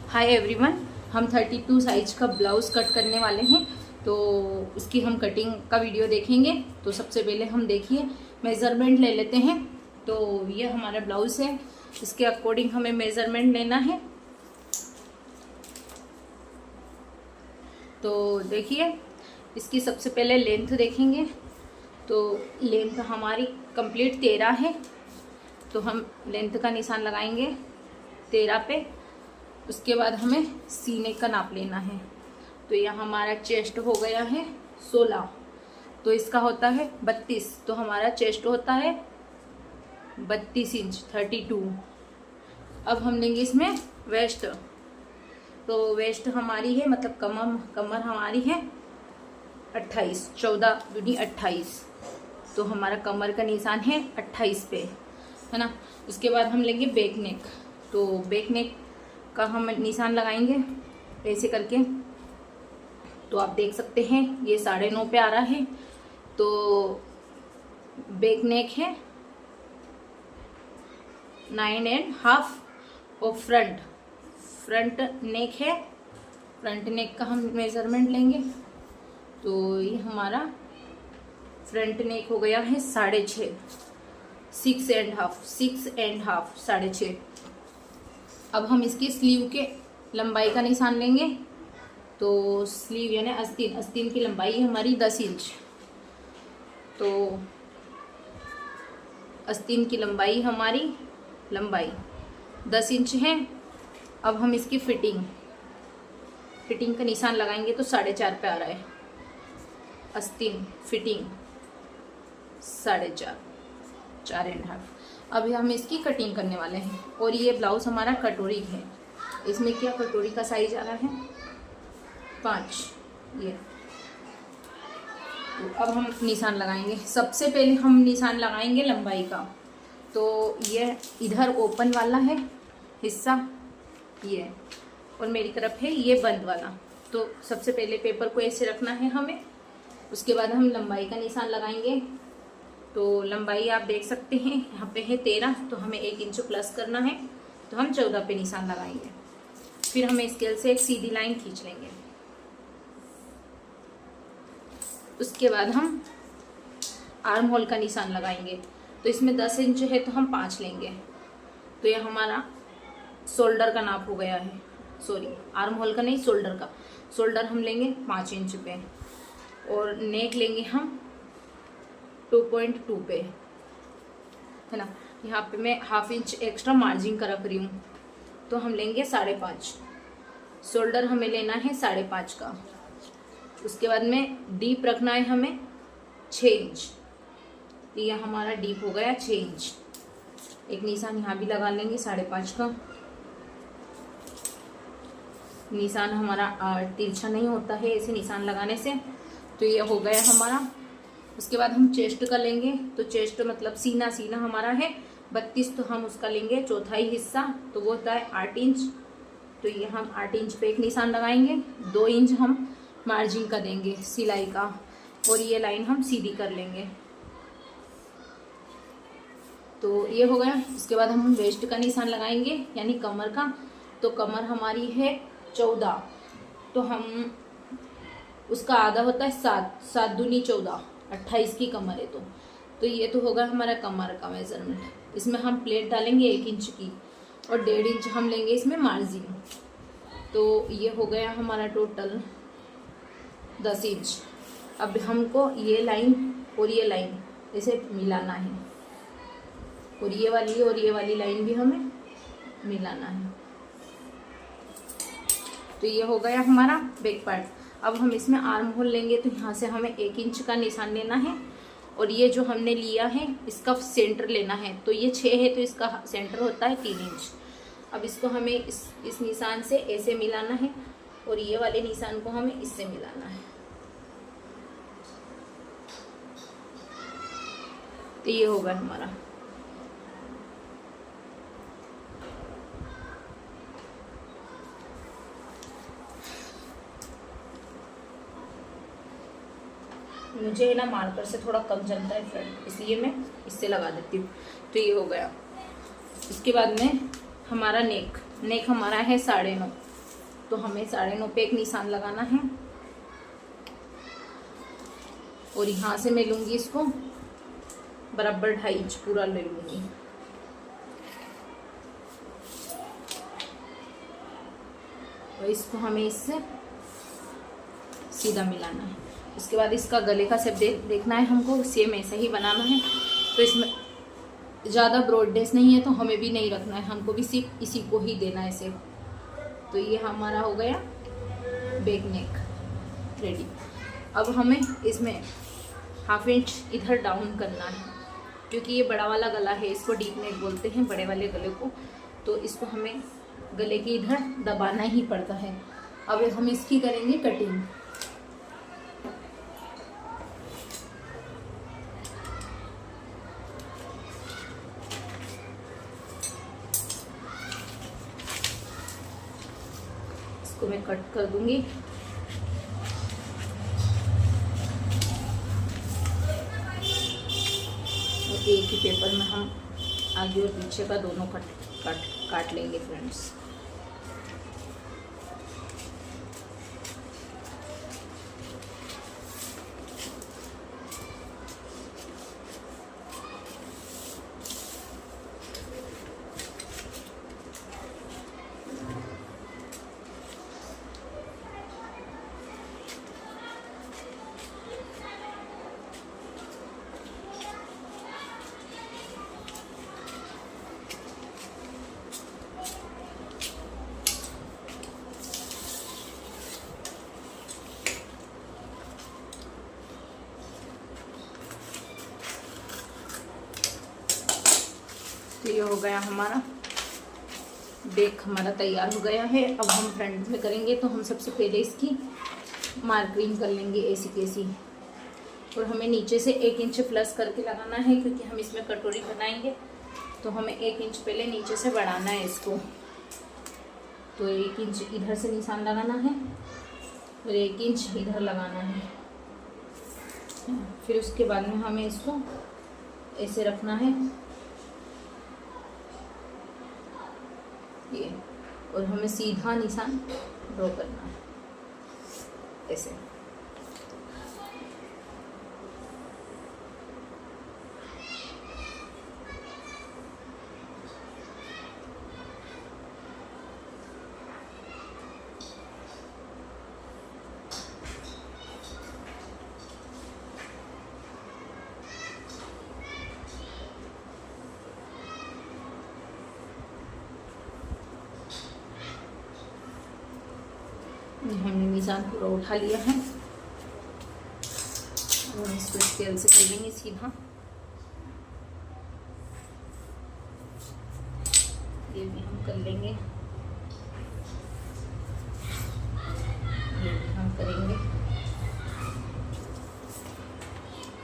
Hi everyone, हम 32 size का blouse cut करने वाले हैं। तो उसकी हम कटिंग का वीडियो देखेंगे। तो सबसे पहले हम देखिए मेज़रमेंट ले लेते हैं। तो ये हमारा ब्लाउज़ है, इसके अकॉर्डिंग हमें मेज़रमेंट लेना है। तो देखिए इसकी सबसे पहले लेंथ देखेंगे। तो लेंथ हमारी कंप्लीट 13 है। तो हम लेंथ का निशान लगाएंगे 13 पे। उसके बाद हमें सीने का नाप लेना है। तो यह हमारा चेस्ट हो गया है 16, तो इसका होता है 32। तो हमारा चेस्ट होता है 32 इंच 32। अब हम लेंगे इसमें वेस्ट। तो वेस्ट हमारी है मतलब कमर हमारी है 28, 14 दूनी 28। तो हमारा कमर का निशान है 28 पे, है ना। उसके बाद हम लेंगे बैक नेक। तो बैक नेक का हम निशान लगाएंगे ऐसे करके। तो आप देख सकते हैं ये 9.5 पे आ रहा है। तो बैक नेक है 9.5 और फ्रंट नेक है। फ्रंट नेक का हम मेज़रमेंट लेंगे। तो ये हमारा फ्रंट नेक हो गया है 6.5, 6.5 6.5। अब हम इसकी स्लीव के लंबाई का निशान लेंगे। तो स्लीव यानी आस्तीन की लंबाई हमारी 10 इंच। तो आस्तीन की लंबाई हमारी 10 इंच है। अब हम इसकी फिटिंग का निशान लगाएंगे। तो 4.5 पे आ रहा है। आस्तीन फिटिंग 4.5, 4.5। अभी हम इसकी कटिंग करने वाले हैं। और ये ब्लाउज हमारा कटोरी है। इसमें क्या कटोरी का साइज आ रहा है 5 ये। तो अब हम निशान लगाएंगे। सबसे पहले हम निशान लगाएंगे लंबाई का। तो ये इधर ओपन वाला है हिस्सा ये, और मेरी तरफ है ये बंद वाला। तो सबसे पहले पेपर को ऐसे रखना है हमें। उसके बाद हम लंबाई का निशान लगाएंगे। तो लंबाई आप देख सकते हैं यहाँ पे है 13, तो हमें 1 इंच प्लस करना है। तो हम 14 पे निशान लगाएंगे। फिर हमें स्केल से एक सीधी लाइन खींच लेंगे। उसके बाद हम आर्म होल का निशान लगाएंगे। तो इसमें 10 इंच है तो हम 5 लेंगे। तो यह हमारा शोल्डर का नाप हो गया है। सॉरी, आर्म होल का नहीं, शोल्डर का। शोल्डर हम लेंगे 5 इंच पे। और नेक लेंगे हम 2.2 पे, है ना। यहाँ पे मैं ½ इंच एक्स्ट्रा मार्जिन का रख रही हूँ। तो हम लेंगे 5.5। शोल्डर हमें लेना है 5.5 का। उसके बाद में डीप रखना है हमें 6 इंच। तो यह हमारा डीप हो गया 6 इंच। एक निशान यहाँ भी लगा लेंगे 5.5 का। निशान हमारा तिरछा नहीं होता है ऐसे निशान लगाने से। तो ये हो गया हमारा। उसके बाद हम चेस्ट का लेंगे। तो चेस्ट मतलब सीना हमारा है 32। तो हम उसका लेंगे चौथाई हिस्सा। तो वो होता है 8 इंच। तो ये हम 8 इंच पे एक निशान लगाएंगे। 2 इंच हम मार्जिन का देंगे सिलाई का। और ये लाइन हम सीधी कर लेंगे। तो ये हो गया। इसके बाद हम वेस्ट का निशान लगाएंगे यानी कमर का। तो कमर हमारी है 14। तो हम उसका आधा होता है 7 दूनी 14, 28 की कमर है। तो ये तो होगा हमारा कमर का मेजरमेंट। इसमें हम प्लेट डालेंगे 1 इंच की और 1.5 इंच हम लेंगे इसमें मार्जिन। तो ये हो गया हमारा टोटल 10 इंच। अब हमको ये लाइन और ये लाइन इसे मिलाना है। और ये वाली लाइन भी हमें मिलाना है। तो ये हो गया हमारा बैक पार्ट। अब हम इसमें आर्म होल लेंगे। तो यहाँ से हमें 1 इंच का निशान लेना है। और ये जो हमने लिया है इसका सेंटर लेना है। तो ये 6 है तो इसका सेंटर होता है 3 इंच। अब इसको हमें इस निशान से ऐसे मिलाना है। और ये वाले निशान को हमें इससे मिलाना है। तो ये होगा हमारा। मुझे ना मार्कर से थोड़ा कम चलता है फ्रंट, इसलिए मैं इससे लगा देती हूँ। तो ये हो गया। इसके बाद में हमारा नेक हमारा है 9.5। तो हमें 9.5 पे एक निशान लगाना है और यहाँ से मैं लूँगी इसको बराबर 2.5 इंच पूरा ले लूँगी। और इसको हमें इससे सीधा मिलाना है। इसके बाद इसका गले का शेप देखना है हमको, सेम ऐसे ही बनाना है। तो इसमें ज़्यादा ब्रॉडनेस नहीं है तो हमें भी नहीं रखना है, हमको भी सिर्फ इसी को ही देना है शेप। तो ये हमारा हो गया बैक नेक रेडी। अब हमें इसमें 1/2 इंच इधर डाउन करना है, क्योंकि ये बड़ा वाला गला है, इसको डीप नेक बोलते हैं बड़े वाले गले को। तो इसको हमें गले के इधर दबाना ही पड़ता है। अब हम इसकी करेंगे कटिंग। इसको मैं कट कर दूंगी। और एक ही पेपर में हम आगे और पीछे का दोनों काट लेंगे फ्रेंड्स। तो ये हो गया हमारा बैक, हमारा तैयार हो गया है। अब हम फ्रंट में करेंगे तो हम सबसे पहले इसकी मार्किंग कर लेंगे ऐसी कैसी। और हमें नीचे से 1 इंच प्लस करके लगाना है, क्योंकि हम इसमें कटोरी बनाएंगे तो हमें 1 इंच पहले नीचे से बढ़ाना है इसको। तो 1 इंच इधर से निशान लगाना है और 1 इंच इधर लगाना है। फिर उसके बाद में हमें इसको ऐसे रखना है ये, और हमें सीधा निशान ड्रॉ करना है ऐसे। हमने निशान पूरा उठा लिया है और इसको स्केल से कर लेंगे सीधा। ये भी हम कर लेंगे, ये भी हम करेंगे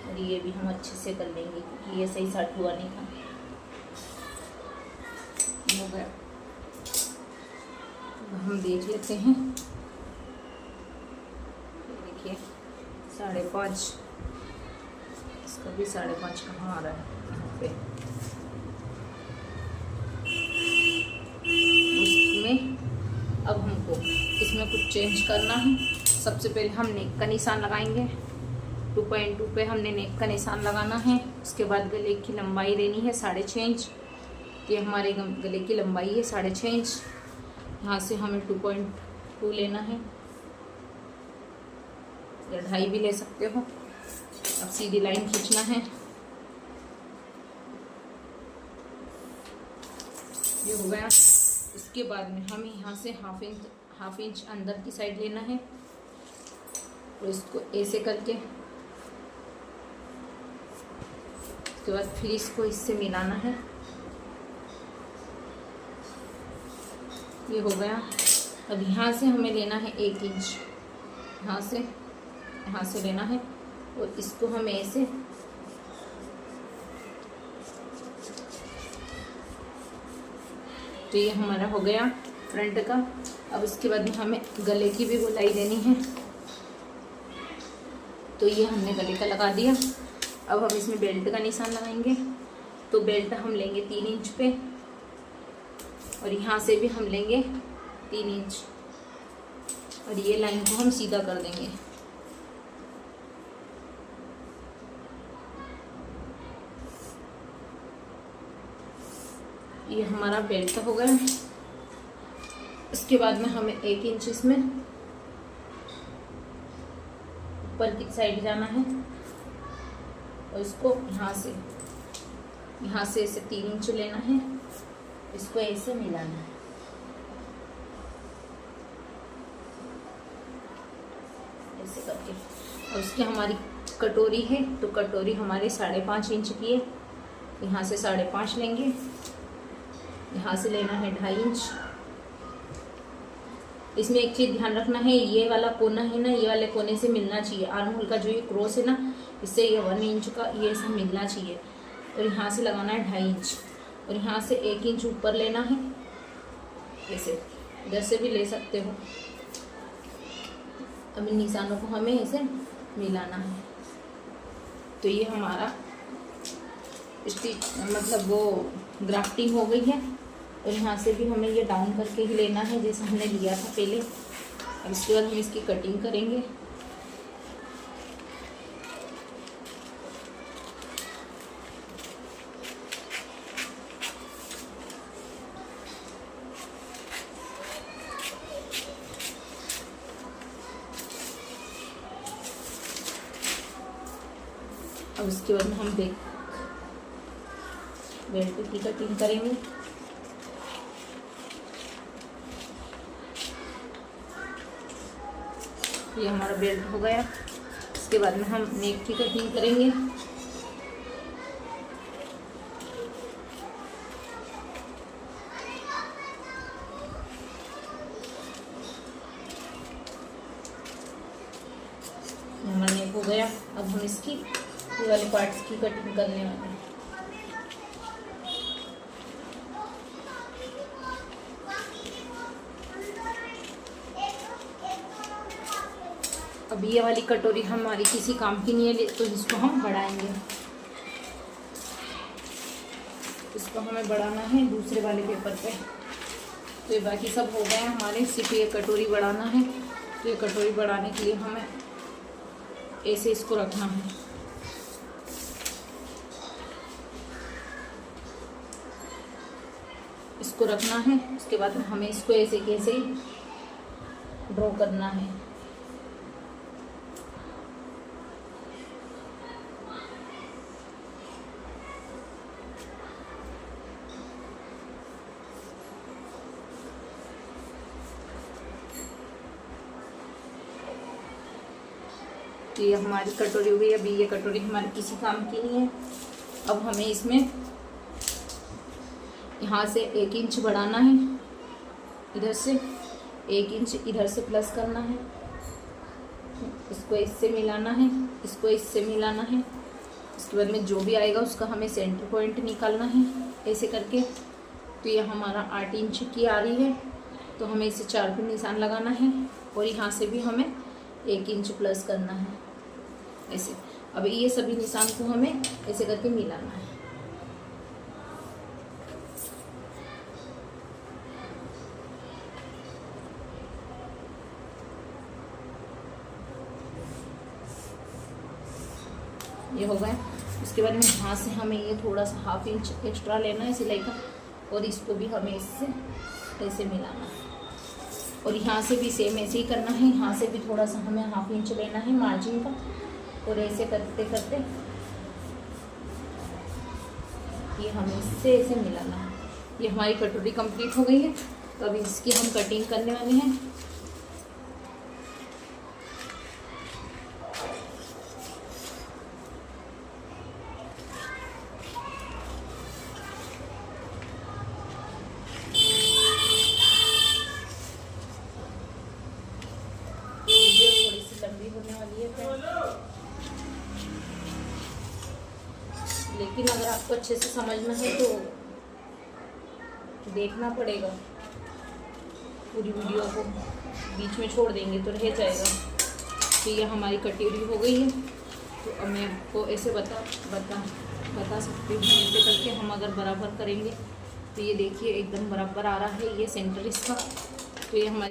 और ये भी हम अच्छे से कर लेंगे, क्योंकि ये सही साट हुआ नहीं था। हो गया, हम देख लेते हैं। 5.5, इसका भी 5.5 कहाँ आ रहा है यहाँ पे। उसमें अब हमको इसमें कुछ चेंज करना है। सबसे पहले हम नेक का निशान लगाएंगे। 2.2 पे हमने नेक का निशान लगाना है। उसके बाद गले की लंबाई लेनी है 6.5 इंच। ये हमारे गले की लंबाई है 6.5 इंच। यहाँ से हमें 2.2 लेना है, या 2.5 भी ले सकते हो। अब सीधी लाइन खींचना है। ये हो गया। इसके बाद में हमें यहाँ से हाफ इंच अंदर की साइड लेना है और इसको ऐसे करके, उसके बाद फिर इसको इससे मिलाना है। ये हो गया। अब यहाँ से हमें लेना है 1 इंच, यहाँ से लेना है और इसको हम ऐसे तो ये हमारा हो गया फ्रंट का। अब इसके बाद में हमें गले की भी गोलाई देनी है। तो ये हमने गले का लगा दिया। अब हम इसमें बेल्ट का निशान लगाएंगे। तो बेल्ट हम लेंगे 3 इंच पे और यहाँ से भी हम लेंगे 3 इंच। और ये लाइन को हम सीधा कर देंगे। ये हमारा बेल्ट हो गया। इसके बाद में हमें 1 इंच इसमें ऊपर की साइड जाना है और इसको यहाँ से ऐसे 3 इंच लेना है, इसको ऐसे मिलाना है। ऐसे करके और उसकी हमारी कटोरी है, तो कटोरी हमारी 5.5 इंच की है। यहाँ से 5.5 लेंगे, यहाँ से लेना है 2.5 इंच। इसमें एक चीज़ ध्यान रखना है, ये वाला कोना है ना, ये वाले कोने से मिलना चाहिए। आर्म होल का जो ये क्रॉस है ना, इससे ये 1 इंच का ये सब मिलना चाहिए। और यहाँ से लगाना है 2.5 इंच और यहाँ से 1 इंच ऊपर लेना है। ऐसे इधर से भी ले सकते हो। अब इन निशानों को हमें ऐसे मिलाना है। तो ये हमारा स्टिच मतलब वो ग्राफ्टिंग हो गई है। और यहाँ से भी हमें ये डाउन करके ही लेना है जैसा हमने लिया था पहले। अब इसके बाद हम इसकी कटिंग करेंगे। अब इसके बाद में हम बेल्ट की कटिंग करेंगे। ये हमारा बेल्ट हो गया। इसके बाद में हम नेक की कटिंग करेंगे। हमारा नेक हो गया। अब हम इसकी ये वाले पार्ट्स की कटिंग करने वाले हैं। अब ये वाली कटोरी हमारी किसी काम की नहीं है, तो इसको हम बढ़ाएंगे। इसको हमें बढ़ाना है दूसरे वाले पेपर पे। तो ये बाकी सब हो गए हमारे, सिर्फ ये कटोरी बढ़ाना है। तो ये कटोरी बढ़ाने के लिए हमें ऐसे इसको रखना है। इसको रखना है। उसके बाद हमें इसको ऐसे कैसे ड्रॉ करना है। तो ये हमारी कटोरी हो गई। अभी ये कटोरी हमारी किसी काम की नहीं है। अब हमें इसमें यहाँ से 1 इंच बढ़ाना है, इधर से 1 इंच इधर से प्लस करना है। इसको इससे मिलाना है, इसको इससे मिलाना है। इसके बाद में जो भी आएगा उसका हमें सेंटर पॉइंट निकालना है ऐसे करके। तो ये हमारा 8 इंच की आ रही है, तो हमें इसे 4 पे निशान लगाना है और यहाँ से भी हमें 1 इंच प्लस करना है ऐसे। अब ये सभी निशान को हमें ऐसे करके मिलाना है। ये हो गया। उसके बाद में यहाँ से हमें ये थोड़ा सा 1/2 इंच एक्स्ट्रा लेना है सिलाई का और इसको भी हमें इससे ऐसे मिलाना है। और यहाँ से भी सेम ऐसे ही करना है। यहाँ से भी थोड़ा सा हमें 1/2 इंच लेना है मार्जिन का और ऐसे करते करते ये हमें इससे ऐसे मिलाना है। ये हमारी कटोरी कंप्लीट हो गई है। तो अभी इसकी हम कटिंग करने वाले हैं। लंबी होने वाली है लेकिन अगर आपको अच्छे से समझना है तो देखना पड़ेगा। पूरी वीडियो को बीच में छोड़ देंगे तो रह जाएगा। तो ये हमारी कटोरी हो गई है। तो अब मैं आपको ऐसे बता सकती हूँ। ऐसे करके हम अगर बराबर करेंगे तो ये देखिए एकदम बराबर आ रहा है। ये सेंटर इसका। तो ये हमारी